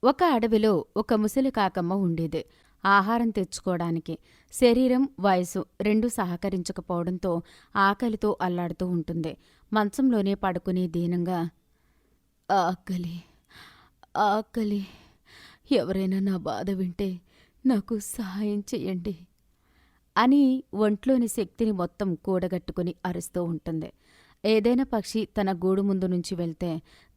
ఒక అడవిలో ఒక ముసలి కాకమ్మ ఉండేది. ఆహారం తెచ్చుకోవడానికి శరీరం, వయసు రెండూ సహకరించకపోవడంతో ఆకలితో అల్లాడుతూ ఉంటుంది. మంచంలోనే పడుకుని దీనంగా, ఆకలి, ఆకలి, ఎవరైనా నా బాధ వింటే నాకు సహాయం చెయ్యండి అని ఒంట్లోని శక్తిని మొత్తం కూడగట్టుకుని అరుస్తూ ఉంటుంది. ఏదైనా పక్షి తన గూడు ముందు నుంచి వెళ్తే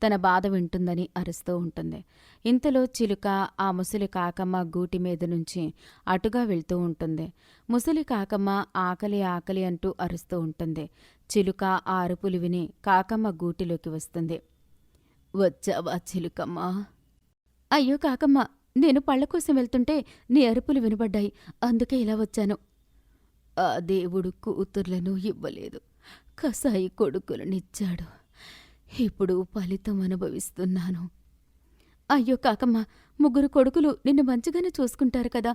తన బాధ వింటుందని అరుస్తూ ఉంటుంది. ఇంతలో చిలుక ఆ ముసలి కాకమ్మ గూటి మీద నుంచి అటుగా వెళ్తూ ఉంటుంది. ముసలి కాకమ్మ ఆకలి ఆకలి అంటూ అరుస్తూ ఉంటుంది. చిలుక ఆ అరుపులు విని కాకమ్మ గూటిలోకి వస్తుంది. వచ్చావా చిలుకమ్మా? అయ్యో కాకమ్మ, నేను పళ్ళ కోసం వెళ్తుంటే నీ అరుపులు వినబడ్డాయి, అందుకే ఇలా వచ్చాను. ఆ దేవుడు కూతుర్లను ఇవ్వలేదు, కసాయి కొడుకులనిచ్చాడు. ఇప్పుడు ఫలితం అనుభవిస్తున్నాను. అయ్యో కాకమ్మ, ముగ్గురు కొడుకులు నిన్ను మంచిగానే చూసుకుంటారు కదా,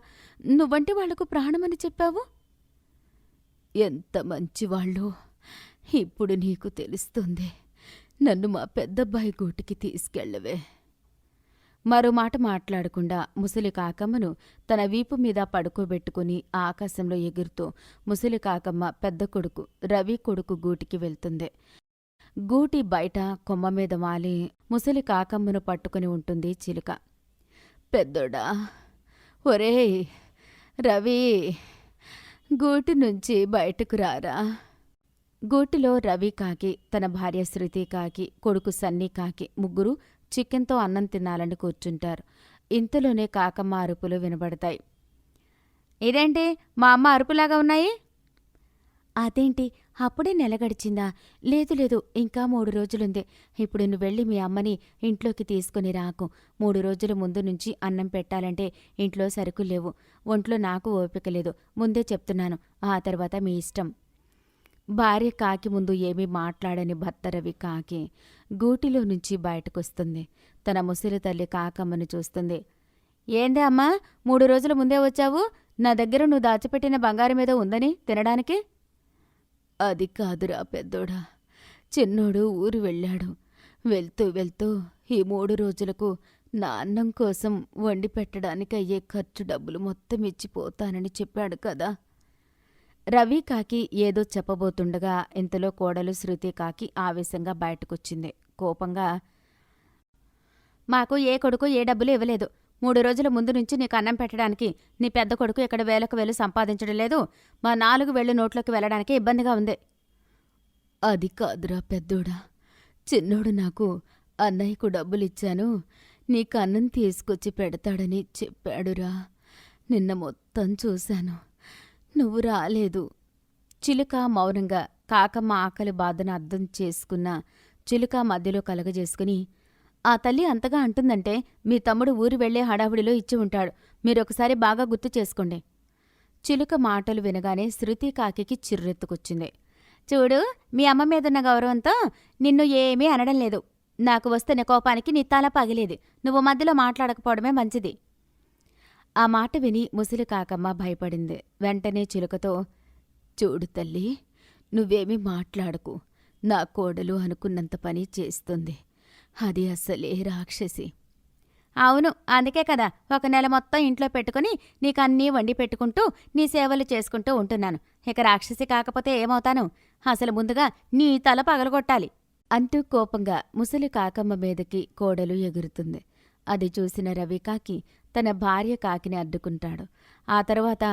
నువ్వంటే వాళ్లకు ప్రాణమని చెప్పావు. ఎంత మంచివాళ్ళో ఇప్పుడు నీకు తెలుస్తుంది. నన్ను మా పెద్దబ్బాయి గూటికి తీసుకెళ్ళవే. మరో మాట మాట్లాడకుండా ముసలి కాకమ్మను తన వీపు మీద పడుకోబెట్టుకుని ఆకాశంలో ఎగురుతూ ముసలి కాకమ్మ పెద్ద కొడుకు రవి కొడుకు గూటికి వెళ్తుంది. గూటి బయట కొమ్మ మీద వాలి ముసలి కాకమ్మను పట్టుకుని ఉంటుంది చిలుక. పెద్దోడా, ఒరేయ్ రవి, గూటి నుంచి బయటకు రారా. గూటిలో రవి కాకి, తన భార్య శృతి కాకి, కొడుకు సన్నీ కాకి ముగ్గురు చికెన్తో అన్నం తినాలని కూర్చుంటారు. ఇంతలోనే కాకమ్మ అరుపులు వినబడతాయి. ఇదేంటి మా అమ్మ అరుపులాగా ఉన్నాయి? అదేంటి, అప్పుడే నెల గడిచిందా? లేదు లేదు, ఇంకా 3 రోజులుంది. ఇప్పుడు నువ్వు వెళ్ళి మీ అమ్మని ఇంట్లోకి తీసుకుని రాకు. 3 రోజుల ముందు నుంచి అన్నం పెట్టాలంటే ఇంట్లో సరుకులు లేవు. ఒంట్లో నాకు ఓపిక లేదు, ముందే చెప్తున్నాను. ఆ తర్వాత మీ ఇష్టం. భార్య కాకి ముందు ఏమీ మాట్లాడని భర్త రవి కాకి గూటిలో నుంచి బయటకొస్తుంది. తన ముసలి తల్లి కాకమ్మను చూస్తుంది. ఏందే అమ్మా, 3 రోజుల ముందే వచ్చావు? నా దగ్గర నువ్వు దాచిపెట్టిన బంగారం ఏదో ఉందని తినడానికి? అది కాదురా పెద్దోడా, చిన్నోడు ఊరు వెళ్ళాడు. వెళ్తూ వెళ్తూ ఈ 3 రోజులకు నా అన్నం కోసం వండి పెట్టడానికి అయ్యే ఖర్చు డబ్బులు మొత్తం ఇచ్చిపోతానని చెప్పాడు కదా. రవి కాకి ఏదో చెప్పబోతుండగా ఇంతలో కోడలు శృతి కాకి ఆవేశంగా బయటకొచ్చింది. కోపంగా, మాకు ఏ కొడుకు ఏ డబ్బులు ఇవ్వలేదు. 3 రోజుల ముందు నుంచి నీకు అన్నం పెట్టడానికి నీ పెద్ద కొడుకు ఇక్కడ వేలకు వేలు సంపాదించడం లేదు. మా 4 వేళ్లు నోట్లోకి వెళ్ళడానికి ఇబ్బందిగా ఉంది. అది కాదురా పెద్దోడా, చిన్నోడు నాకు అన్నయ్యకు డబ్బులిచ్చాను, నీకు అన్నం తీసుకొచ్చి పెడతాడని చెప్పాడురా. నిన్న మొత్తం చూశాను, నువ్వు రాలేదు. చిలుక మౌనంగా కాకమ్మ ఆకలి బాధను అర్థం చేసుకున్న చిలుక మధ్యలో కలగజేసుకుని, ఆ తల్లి అంతగా అంటుందంటే మీ తమ్ముడు ఊరు వెళ్లే హడావుడిలో ఇచ్చి ఉంటాడు. మీరొకసారి బాగా గుర్తు చేసుకోండి. చిలుక మాటలు వినగానే శృతి కాకికి చిర్రెత్తుకొచ్చింది. చూడు, మీ అమ్మ మీదున్న గౌరవంతో నిన్ను ఏమీ అనడం లేదు. నాకు వస్తున్న కోపానికి నీ తల పగిలేది. నువ్వు మధ్యలో మాట్లాడకపోవడమే మంచిది. ఆ మాట విని ముసలి కాకమ్మ భయపడింది. వెంటనే చిలుకతో, చూడు తల్లి, నువ్వేమీ మాట్లాడకు. నా కోడలు అనుకున్నంత పని చేస్తుంది. అది అసలే రాక్షసి. అవును, అందుకే కదా 1 నెల మొత్తం ఇంట్లో పెట్టుకుని నీకన్నీ వండి పెట్టుకుంటూ నీ సేవలు చేసుకుంటూ ఉంటున్నాను. ఇక రాక్షసి కాకపోతే ఏమవుతాను? అసలు ముందుగా నీ తల పగలగొట్టాలి అంటూ కోపంగా ముసలి కాకమ్మ మీదకి కోడలు ఎగురుతుంది. అది చూసిన రవి కాకి తన భార్య కాకిని అడ్డుకుంటాడు. ఆ తర్వాత,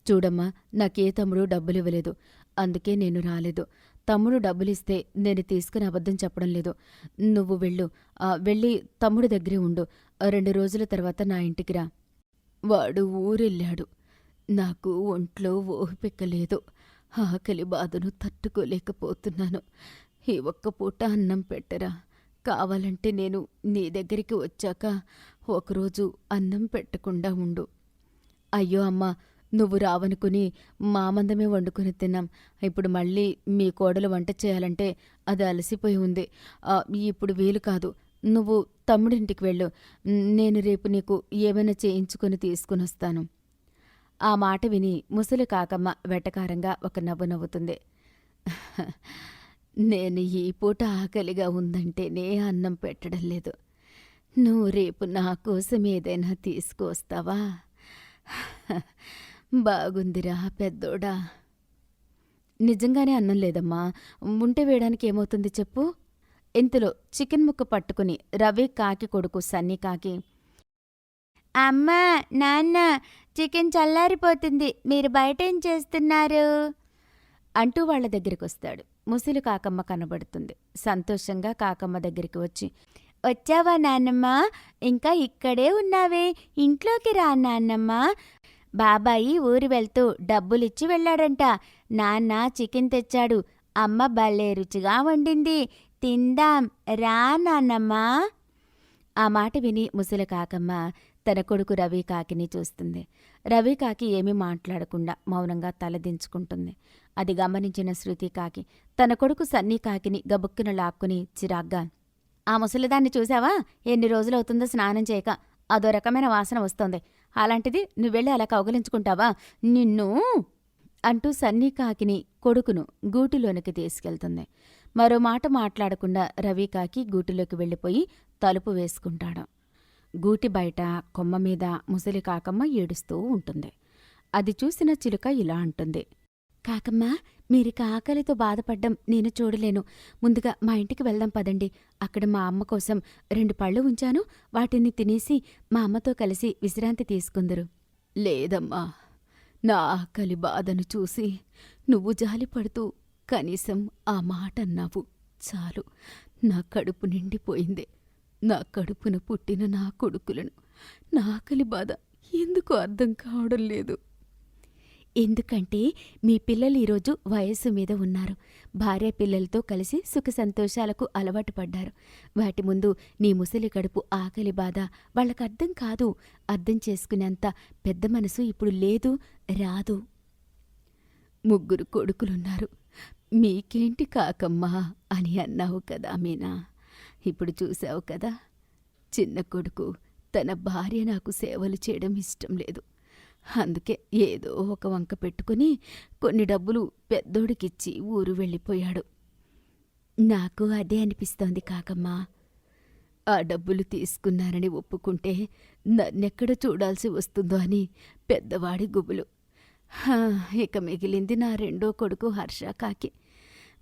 చూడమ్మా, నాకే తమ్ముడు డబ్బులివ్వలేదు, అందుకే నేను రాలేదు. తమ్ముడు డబ్బులిస్తే నేను తీసుకుని అబద్ధం చెప్పడం లేదు. నువ్వు వెళ్ళి తమ్ముడు దగ్గరే ఉండు. 2 రోజుల తర్వాత నా ఇంటికి రా. వాడు ఊరెళ్ళాడు. నాకు ఒంట్లో ఓపిక లేదు. ఆకలి బాధను తట్టుకోలేకపోతున్నాను. ఈ 1 పూట అన్నం పెట్టరా. కావాలంటే నేను నీ దగ్గరికి వచ్చాక ఒకరోజు అన్నం పెట్టకుండా ఉండు. అయ్యో అమ్మా, నువ్వు రావనుకుని మా మందమే వండుకుని తిన్నాం. ఇప్పుడు మళ్ళీ మీ కోడలు వంట చేయాలంటే అది అలసిపోయి ఉంది. ఇప్పుడు వీలు కాదు. నువ్వు తమ్ముడింటికి వెళ్ళు. నేను రేపు నీకు ఏమైనా చేయించుకుని తీసుకునొస్తాను. ఆ మాట విని ముసలి కాకమ్మ వెటకారంగా ఒక నవ్వు నవ్వుతుంది. నేను ఈ పూట ఆకలిగా ఉందంటేనే అన్నం పెట్టడం లేదు. నువ్వు రేపు నా కోసం ఏదైనా తీసుకొస్తావా? బాగుందిరా పెద్దోడా. నిజంగానే అన్నం లేదమ్మా. ఉంటే వేయడానికి ఏమవుతుంది చెప్పు? ఇంతలో చికెన్ ముక్క పట్టుకుని రవి కాకి కొడుకు సన్నీ కాకి, అమ్మా, నాన్న, చికెన్ చల్లారిపోతుంది, మీరు బయటేం చేస్తున్నారు అంటూ వాళ్ల దగ్గరికొస్తాడు. ముసలి కాకమ్మ కనబడుతుంది. సంతోషంగా కాకమ్మ దగ్గరికి వచ్చి, వచ్చావా నాన్నమ్మ? ఇంకా ఇక్కడే ఉన్నావే, ఇంట్లోకి రా నాన్నమ్మ. బాబాయి ఊరు వెళ్తూ డబ్బులిచ్చి వెళ్ళాడంట. నాన్న చికెన్ తెచ్చాడు. అమ్మ భలే రుచిగా వండింది, తిందాం రా నాన్నమ్మా. ఆ మాట విని ముసలి కాకమ్మ తన కొడుకు రవి కాకిని చూస్తుంది. రవి కాకి ఏమీ మాట్లాడకుండా మౌనంగా తలదించుకుంటుంది. అది గమనించిన శృతి కాకి తన కొడుకు సన్నీ కాకిని గబుక్కున లాక్కుని చిరాగ్గా, ఆ ముసలిదాన్ని చూశావా? ఎన్ని రోజులవుతుందో స్నానం చేయక, అదో రకమైన వాసన వస్తోంది. అలాంటిది నువ్వెళ్ళి అలా కౌగలించుకుంటావా? నిన్ను అంటూ సన్నీ కాకిని కొడుకును గూటిలోనికి తీసుకెళ్తుంది. మరో మాట మాట్లాడకుండా రవి కాకి గూటిలోకి వెళ్ళిపోయి తలుపు వేసుకుంటాడు. గూటి బయట కొమ్మ మీద ముసలి కాకమ్మ ఏడుస్తూ ఉంటుంది. అది చూసిన చిలుక ఇలా అంటుంది, కాకమ్మ, మీరిక ఆకలితో బాధపడ్డం నేను చూడలేను. ముందుగా మా ఇంటికి వెళ్దాం పదండి. అక్కడ మా అమ్మ కోసం 2 పళ్ళు ఉంచాను, వాటిని తినేసి మా అమ్మతో కలిసి విశ్రాంతి తీసుకుందరు. లేదమ్మా, నా ఆకలి బాధను చూసి నువ్వు జాలిపడుతూ కనీసం ఆ మాట అన్నావు చాలు. నా కడుపు నిండిపోయింది. నా కడుపున పుట్టిన నా కొడుకులను నా ఆకలి బాధ ఎందుకు అర్థం కావడం లేదు. ఎందుకంటే మీ పిల్లలు ఈరోజు వయస్సు మీద ఉన్నారు. భార్య పిల్లలతో కలిసి సుఖ సంతోషాలకు అలవాటు పడ్డారు. వాటి ముందు నీ ముసలి కడుపు ఆకలి బాధ వాళ్ళకర్థం కాదు. అర్థం చేసుకునేంత పెద్ద మనసు ఇప్పుడు లేదు, రాదు. 3 కొడుకులున్నారు. మీకేంటి కాకమ్మా అని అన్నావు కదా మీనా. ఇప్పుడు చూశావు కదా, చిన్న కొడుకు తన భార్య నాకు సేవలు చేయడం ఇష్టం లేదు. అందుకే ఏదో ఒక వంక పెట్టుకుని కొన్ని డబ్బులు పెద్దోడికిచ్చి ఊరు వెళ్ళిపోయాడు. నాకు అదే అనిపిస్తోంది కాకమ్మా. ఆ డబ్బులు తీసుకున్నారని ఒప్పుకుంటే నన్నెక్కడ చూడాల్సి వస్తుందో అని పెద్దవాడి గుబులు. ఇక మిగిలింది నా 2వ కొడుకు హర్ష కాకి.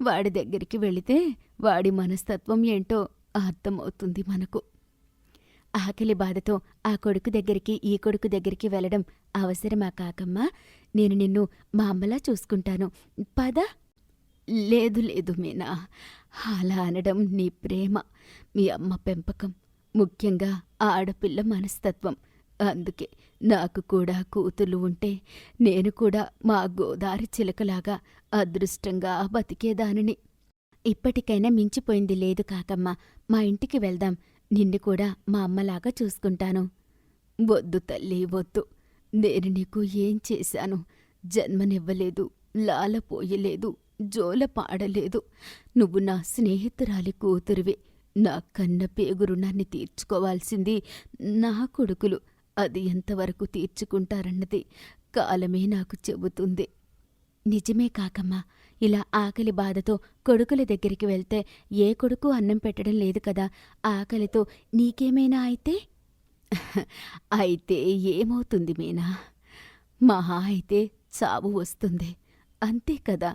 వాడి దగ్గరికి వెళితే వాడి మనస్తత్వం ఏంటో అర్థమవుతుంది మనకు. ఆకలి బాధతో ఆ కొడుకు దగ్గరికి ఈ కొడుకు దగ్గరికి వెళ్ళడం అవసరమా కాకమ్మ? నేను నిన్ను మా అమ్మలా చూసుకుంటాను, పద. లేదు లేదు మీనా, అలా అనడం నీ ప్రేమ, మీ అమ్మ పెంపకం, ముఖ్యంగా ఆడపిల్ల మనస్తత్వం. అందుకే నాకు కూడా కూతుళ్ళు ఉంటే నేను కూడా మా గోదారి చిలకలాగా అదృష్టంగా బతికేదానిని. ఇప్పటికైనా మించిపోయింది లేదు కాకమ్మ. మా ఇంటికి వెళ్దాం. నిన్ను కూడా మా అమ్మలాగా చూసుకుంటాను. వద్దు తల్లి, వద్దు. నేను నీకు ఏం చేశాను? జన్మనివ్వలేదు, లాలపోయలేదు, జోల పాడలేదు. నువ్వు నా స్నేహితురాలి కూతురివి. నా కన్న పేగు రుణాన్ని తీర్చుకోవాల్సింది నా కొడుకులు. అది ఎంతవరకు తీర్చుకుంటారన్నది కాలమే నాకు చెబుతుంది. నిజమే కాకమ్మా. ఇలా ఆకలి బాధతో కొడుకుల దగ్గరికి వెళ్తే ఏ కొడుకు అన్నం పెట్టడం లేదు కదా. ఆకలితో నీకేమైనా అయితే అయితే ఏమవుతుంది మీనా? మహా అయితే చావు వస్తుంది, అంతే కదా.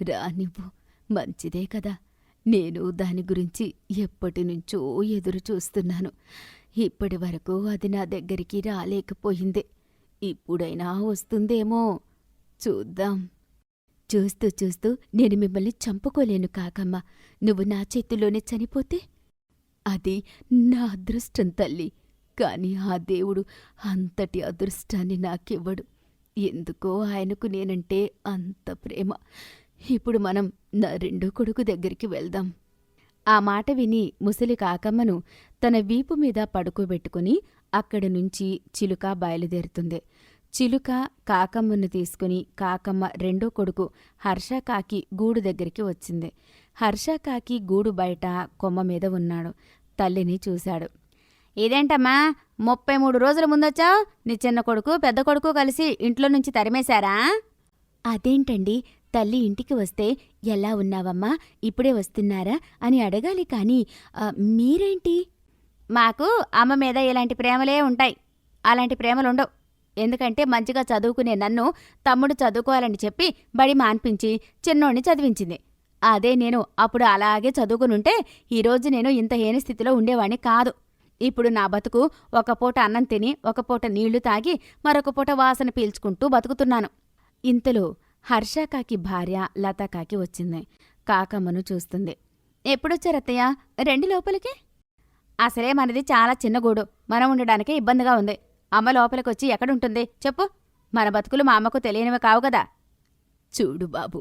రా నువ్వు, మంచిదే కదా. నేను దాని గురించి ఎప్పటినుంచో ఎదురు చూస్తున్నాను. ఇప్పటి వరకు అది నా దగ్గరికి రాలేకపోయింది. ఇప్పుడైనా వస్తుందేమో, చూద్దాం. చూస్తూ చూస్తూ నేను మిమ్మల్ని చంపుకోలేను కాకమ్మ. నువ్వు నా చేతిలోనే చనిపోతే అది నా అదృష్టం తల్లి. కాని ఆ దేవుడు అంతటి అదృష్టాన్ని నాకివ్వడు. ఎందుకో ఆయనకు నేనంటే అంత ప్రేమ. ఇప్పుడు మనం నా 2వ కొడుకు దగ్గరికి వెళ్దాం. ఆ మాట విని ముసలి కాకమ్మను తన వీపు మీద పడుకోబెట్టుకుని అక్కడి నుంచి చిలుక బయలుదేరుతుంది. చిలుక కాకమ్మను తీసుకుని కాకమ్మ 2వ కొడుకు హర్షకాకి గూడు దగ్గరికి వచ్చింది. హర్షకాకి గూడు బయట కొమ్మ మీద ఉన్నాడు. తల్లిని చూశాడు. ఇదేంటమ్మా, 33 రోజుల ముందొచ్చావు? నీ చిన్న కొడుకు పెద్ద కొడుకు కలిసి ఇంట్లో నుంచి తరిమేశారా? అదేంటండి, తల్లి ఇంటికి వస్తే ఎలా ఉన్నావమ్మా, ఇప్పుడే వస్తున్నారా అని అడగాలి కాని మీరేంటి? మాకు అమ్మ మీద ఇలాంటి ప్రేమలే ఉంటాయి. అలాంటి ప్రేమలుండవు. ఎందుకంటే మంచిగా చదువుకునే నన్ను తమ్ముడు చదువుకోవాలని చెప్పి బడి మాన్పించి చిన్నోణ్ణి చదివించింది. అదే నేను అప్పుడు అలాగే చదువుకునుంటే ఈరోజు నేను ఇంత హీన స్థితిలో ఉండేవాణ్ణి కాదు. ఇప్పుడు నా బతుకు ఒక పూట అన్నం తిని ఒక పూట నీళ్లు తాగి మరొక పూట వాసన పీల్చుకుంటూ బతుకుతున్నాను. ఇంతలో హర్షకాకి భార్య లతాకాకి వచ్చింది. కాకమ్మను చూస్తుంది. ఎప్పుడొచ్చారత్తయ్య? రండి లోపలికి. అసలే మనది చాలా చిన్న గూడు. మనం ఉండడానికే ఇబ్బందిగా ఉంది. అమ్మ లోపలికొచ్చి ఎక్కడుంటుంది చెప్పు. మన బతుకులు మా అమ్మకు తెలియనివి కావు గదా. చూడు బాబూ,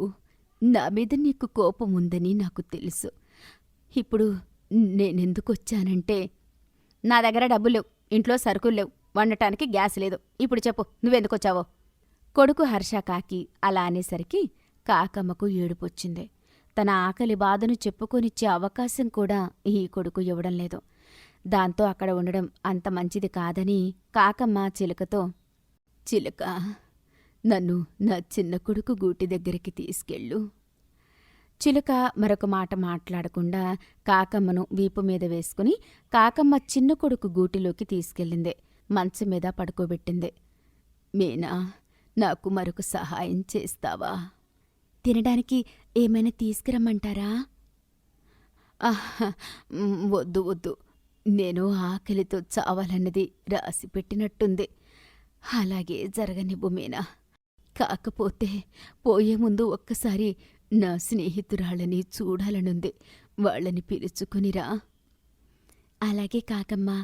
నా మీద నీకు కోపముందని నాకు తెలుసు. ఇప్పుడు నేనెందుకొచ్చానంటే, నా దగ్గర డబ్బులేవు, ఇంట్లో సరుకులు లేవు, వండటానికి గ్యాస్ లేదు. ఇప్పుడు చెప్పు నువ్వెందుకొచ్చావో. కొడుకు హర్షకాకి అలా అనేసరికి కాకమ్మకు ఏడుపొచ్చింది. తన ఆకలి బాధను చెప్పుకొనిచ్చే అవకాశం కూడా ఈ కొడుకు ఇవ్వడం లేదు. దాంతో అక్కడ ఉండడం అంత మంచిది కాదని కాకమ్మ చిలుకతో, చిలుక, నన్ను నా చిన్న కొడుకు గూటి దగ్గరికి తీసుకెళ్ళు. చిలుక మరొక మాట మాట్లాడకుండా కాకమ్మను వీపు మీద వేసుకుని కాకమ్మ చిన్న కొడుకు గూటిలోకి తీసుకెళ్ళింది. మంచం మీద పడుకోబెట్టింది. మీనా, నాకు మరొక సహాయం చేస్తావా? తినడానికి ఏమైనా తీసుకురమ్మంటారా? వద్దు వద్దు, నేను ఆకలితో చావాలన్నది రాసిపెట్టినట్టుంది. అలాగే జరగనివ్వు మీనా. కాకపోతే పోయే ముందు ఒక్కసారి నా స్నేహితురాళ్ళని చూడాలనుంది. వాళ్ళని పిలుచుకునిరా. అలాగే కాకమ్మా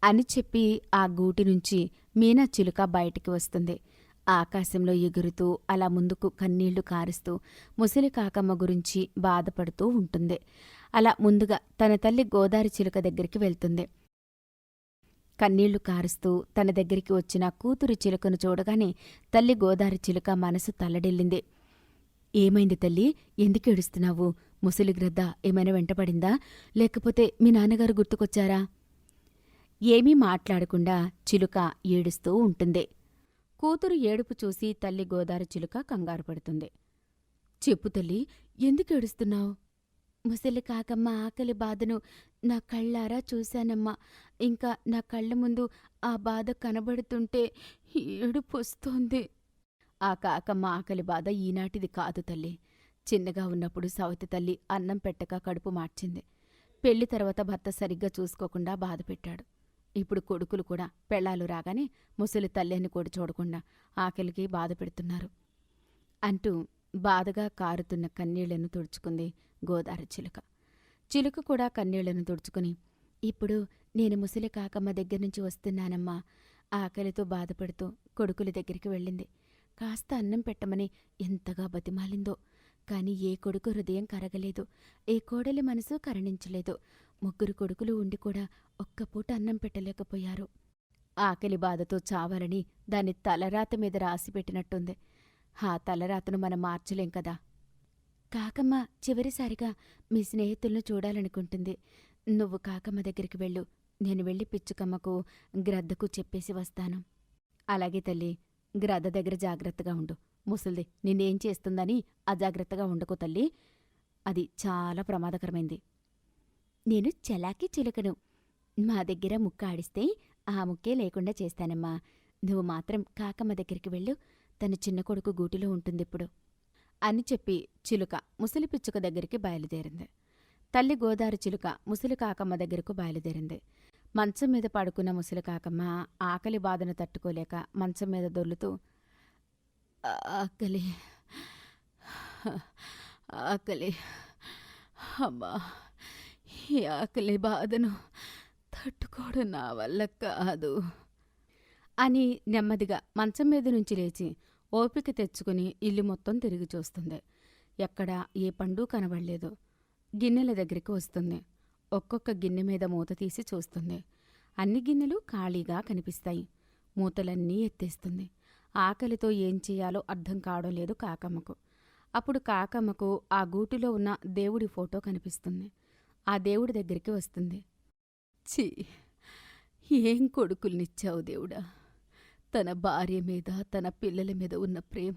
అని చెప్పి ఆ గూటి నుంచి మీనా చిలుక బయటికి వస్తుంది. ఆకాశంలో ఎగురుతూ అలా ముందుకు కన్నీళ్లు కారుస్తూ ముసలి కాకమ్మ గురించి బాధపడుతూ ఉంటుంది. అలా ముందుగా తన తల్లి గోదారి చిలుక దగ్గరికి వెళ్తుంది. కన్నీళ్లు కారుస్తూ తన దగ్గరికి వచ్చిన కూతురు చిలుకను చూడగానే తల్లి గోదారి చిలుక మనసు తల్లడిల్లింది. ఏమైంది తల్లి? ఎందుకు ఏడుస్తున్నావు? ముసలి గ్రద్ద ఏమైనా వెంటపడిందా? లేకపోతే మీ నాన్నగారు గుర్తుకొచ్చారా? ఏమీ మాట్లాడకుండా చిలుక ఏడుస్తూ ఉంటుంది. కూతురు ఏడుపు చూసి తల్లి గోదారి చిలుక కంగారు పడుతుంది. చెప్పు తల్లి, ఎందుకేడుస్తున్నావు? ముసలి కాకమ్మ ఆకలి బాధను నా కళ్ళారా చూశానమ్మా. ఇంకా నా కళ్ళ ముందు ఆ బాధ కనబడుతుంటే ఏడుపొస్తోంది. ఆ కాకమ్మ ఆకలి బాధ ఈనాటిది కాదు తల్లి. చిన్నగా ఉన్నప్పుడు సవతి తల్లి అన్నం పెట్టక కడుపు మార్చింది. పెళ్లి తర్వాత భర్త సరిగ్గా చూసుకోకుండా బాధపెట్టాడు. ఇప్పుడు కొడుకులు కూడా పెళ్ళాలు రాగానే ముసలి తల్లిని కూడా చూడకుండా ఆకలికి బాధ పెడుతున్నారు అంటూ బాధగా కారుతున్న కన్నీళ్లను తుడుచుకుంది గోదారి చిలుక. చిలుక కూడా కన్నీళ్లను తుడుచుకుని, ఇప్పుడు నేను ముసలి కాకమ్మ దగ్గర్నుంచి వస్తున్నానమ్మా. ఆకలితో బాధపడుతూ కొడుకుల దగ్గరికి వెళ్ళింది. కాస్త అన్నం పెట్టమని ఎంతగా బతిమాలిందో. కాని ఏ కొడుకు హృదయం కరగలేదు, ఏ కోడలి మనసు కరుణించలేదు. ముగ్గురు కొడుకులు ఉండి కూడా ఒక్క పూట అన్నం పెట్టలేకపోయారు. ఆకలి బాధతో చావాలని దాని తలరాత మీద రాసిపెట్టినట్టుంది. ఆ తలరాతను మనం మార్చలేం కదా. కాకమ్మ చివరిసారిగా మీ స్నేహితులను చూడాలనుకుంటుంది. నువ్వు కాకమ్మ దగ్గరికి వెళ్ళు. నేను వెళ్ళి పిచ్చుకమ్మకు గ్రద్దకు చెప్పేసి వస్తాను. అలాగే తల్లి, గ్రద్ద దగ్గర జాగ్రత్తగా ఉండు. ముసల్ది నిన్నేం చేస్తుందని అజాగ్రత్తగా ఉండకు తల్లి. అది చాలా ప్రమాదకరమైంది. నేను చలాకీ చిలుకను. మా దగ్గర ముక్క ఆడిస్తే ఆ ముక్కే లేకుండా చేస్తానమ్మా. నువ్వు మాత్రం కాకమ్మ దగ్గరికి వెళ్ళు. తన చిన్న కొడుకు గూటిలో ఉంటుందిప్పుడు అని చెప్పి చిలుక ముసలి పిచ్చుక దగ్గరికి బయలుదేరింది. తల్లి గోదారి చిలుక ముసలి కాకమ్మ దగ్గరకు బయలుదేరింది. మంచం మీద పడుకున్న ముసలి కాకమ్మ ఆకలి బాధను తట్టుకోలేక మంచం మీద దొర్లుతూ, ఆకలి ఆకలి అమ్మా, ఈ ఆకలి బాధను తట్టుకోవడం నా వల్ల కాదు అని నెమ్మదిగా మంచం మీద నుంచి లేచి ఓపిక తెచ్చుకుని ఇల్లు మొత్తం తిరిగి చూస్తుంది. ఎక్కడా ఏ పండు కనబడలేదు. గిన్నెల దగ్గరికి వస్తుంది. ఒక్కొక్క గిన్నె మీద మూత తీసి చూస్తుంది. అన్ని గిన్నెలు ఖాళీగా కనిపిస్తాయి. మూతలన్నీ ఎత్తేస్తుంది. ఆకలితో ఏం చెయ్యాలో అర్థం కావడం లేదు కాకమ్మకు. అప్పుడు కాకమ్మకు ఆ గూటిలో ఉన్న దేవుడి ఫోటో కనిపిస్తుంది. ఆ దేవుడి దగ్గరికి వస్తుంది. ఛీ, ఏం కొడుకుల్నిచ్చావు దేవుడా! తన భార్య మీద, తన పిల్లల మీద ఉన్న ప్రేమ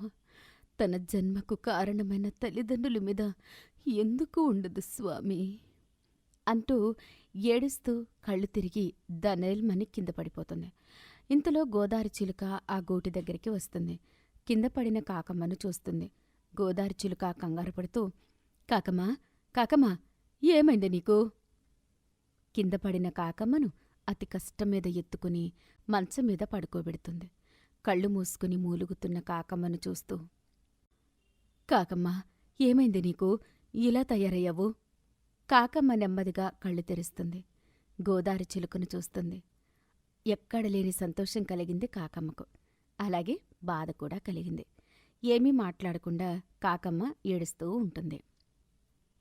తన జన్మకు కారణమైన తల్లిదండ్రుల మీద ఎందుకు ఉండదు స్వామి? అంటూ ఏడుస్తూ కళ్ళు తిరిగి దనేల్మని కింద పడిపోతుంది. ఇంతలో గోదారి చిలుక ఆ గూటి దగ్గరికి వస్తుంది. కింద పడిన కాకమ్మను చూస్తుంది. గోదారి చిలుక కంగారు పడుతూ, కాకమ్మా, కాకమ్మా, ఏమైంది నీకు? కింద పడిన కాకమ్మను అతి కష్టం మీద ఎత్తుకుని మంచం మీద పడుకోబెడుతుంది. కళ్ళు మూసుకుని మూలుగుతున్న కాకమ్మను చూస్తూ, కాకమ్మా, ఏమైంది నీకు? ఇలా తయారయ్యావు? కాకమ్మ నెమ్మదిగా కళ్ళు తెరుస్తుంది. గోదారి చిలుకను చూస్తుంది. ఎక్కడలేని సంతోషం కలిగింది కాకమ్మకు. అలాగే బాధ కూడా కలిగింది. ఏమీ మాట్లాడకుండా కాకమ్మ ఏడుస్తూ ఉంటుంది.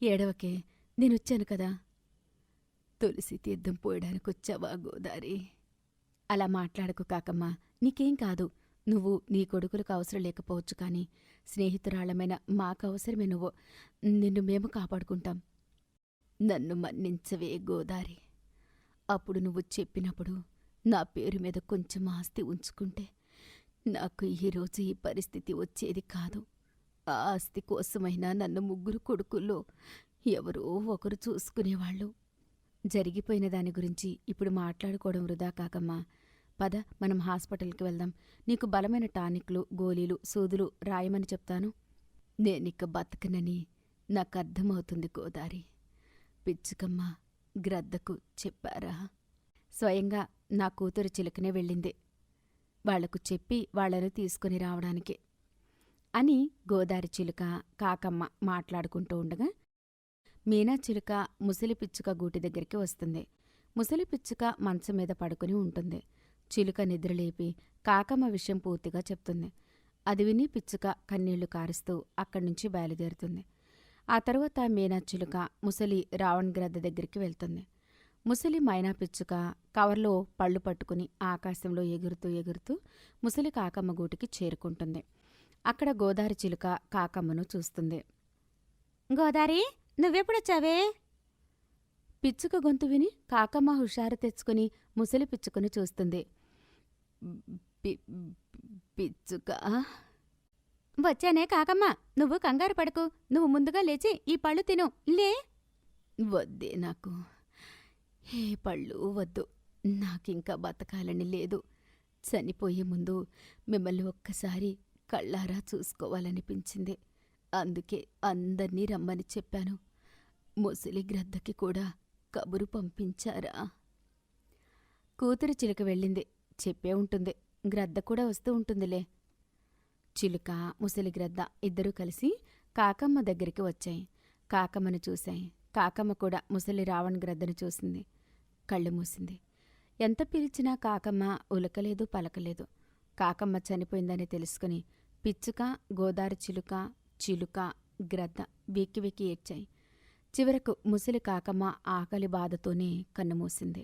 ఏడవకే, నేనొచ్చాను కదా. తులసి తీర్థం పోయడానికొచ్చావా గోదారి? అలా మాట్లాడకు కాకమ్మ, నీకేం కాదు. నువ్వు నీ కొడుకులకు అవసరం లేకపోవచ్చు, కానీ స్నేహితురాళ్లమైన మాకవసరమే నువ్వు. నిన్ను మేము కాపాడుకుంటాం. నన్ను మన్నించవే గోదారి. అప్పుడు నువ్వు చెప్పినప్పుడు నా పేరు మీద కొంచెం ఆస్తి ఉంచుకుంటే నాకు ఈరోజు ఈ పరిస్థితి వచ్చేది కాదు. ఆ ఆస్తి కోసమైనా నన్ను 3 కొడుకుల్లో ఎవరో ఒకరు చూసుకునేవాళ్ళు. జరిగిపోయిన దాని గురించి ఇప్పుడు మాట్లాడుకోవడం వృధా కాకమ్మా. పద, మనం హాస్పిటల్కి వెళ్దాం. నీకు బలమైన టానిక్లు, గోళీలు, సూదులు రాయమని చెప్తాను. నేనిక బతకనని నాకర్థమవుతుంది గోదారి. పిచ్చుకమ్మ గ్రద్దకు చెప్పారా? స్వయంగా నా కూతురు చిలుకనే వెళ్ళింది, వాళ్లకు చెప్పి వాళ్లను తీసుకుని రావడానికి అని గోదారి చిలుక, కాకమ్మ మాట్లాడుకుంటూ ఉండగా మీనా చిలుక ముసలి పిచ్చుక గూటి దగ్గరికి వస్తుంది. ముసలి పిచ్చుక మంచం మీద పడుకుని ఉంటుంది. చిలుక నిద్రలేపి కాకమ్మ విషయం పూర్తిగా చెప్తుంది. అది విని పిచ్చుక కన్నీళ్లు కారుస్తూ అక్కడ్నుంచి బయలుదేరుతుంది. ఆ తరువాత మీనా చిలుక ముసలి రావణ్ గ్రద్ద దగ్గరికి వెళ్తుంది. ముసలి మైనా పిచ్చుక కవర్లో పళ్ళు పట్టుకుని ఆకాశంలో ఎగురుతూ ఎగురుతూ ముసలి కాకమ్మ గూటికి చేరుకుంటుంది. అక్కడ గోదారి చిలుక కాకమ్మను చూస్తుంది. గోదారి, నువ్వెప్పుడొచ్చావే? పిచ్చుక గొంతు విని కాకమ్మ హుషారు తెచ్చుకుని ముసలి పిచ్చుకను చూస్తుంది. పిచ్చుక, వచ్చానే కాకమ్మ, నువ్వు కంగారు పడకు. నువ్వు ముందుగా లేచి ఈ పళ్ళు తిను. లే. వద్దే, నాకు ఏ పళ్ళు వద్దు. నాకింకా బతకాలని లేదు. చనిపోయే ముందు మిమ్మల్ని ఒక్కసారి కళ్ళారా చూసుకోవాలనిపించింది. అందుకే అందర్నీ రమ్మని చెప్పాను. ముసలి గ్రద్దకి కూడా కబురు పంపించారా? కూతురు చిలుక వెళ్ళింది, చెప్పే ఉంటుంది. గ్రద్ద కూడా వస్తూ ఉంటుందిలే. చిలుక, ముసలి గ్రద్ద ఇద్దరూ కలిసి కాకమ్మ దగ్గరికి వచ్చాయి. కాకమ్మను చూశాయి. కాకమ్మ కూడా ముసలి రావణ్ గ్రద్దను చూసింది. కళ్ళు మూసింది. ఎంత పిలిచినా కాకమ్మ ఉలకలేదు, పలకలేదు. కాకమ్మ చనిపోయిందని తెలుసుకుని పిచ్చుక, గోదారి చిలుక, చిలుక, గ్రద్ద వెక్కి వెక్కి ఏడ్చాయి. చివరకు ముసలి కాకమ్మ ఆకలి బాధతోనే కన్నుమూసింది.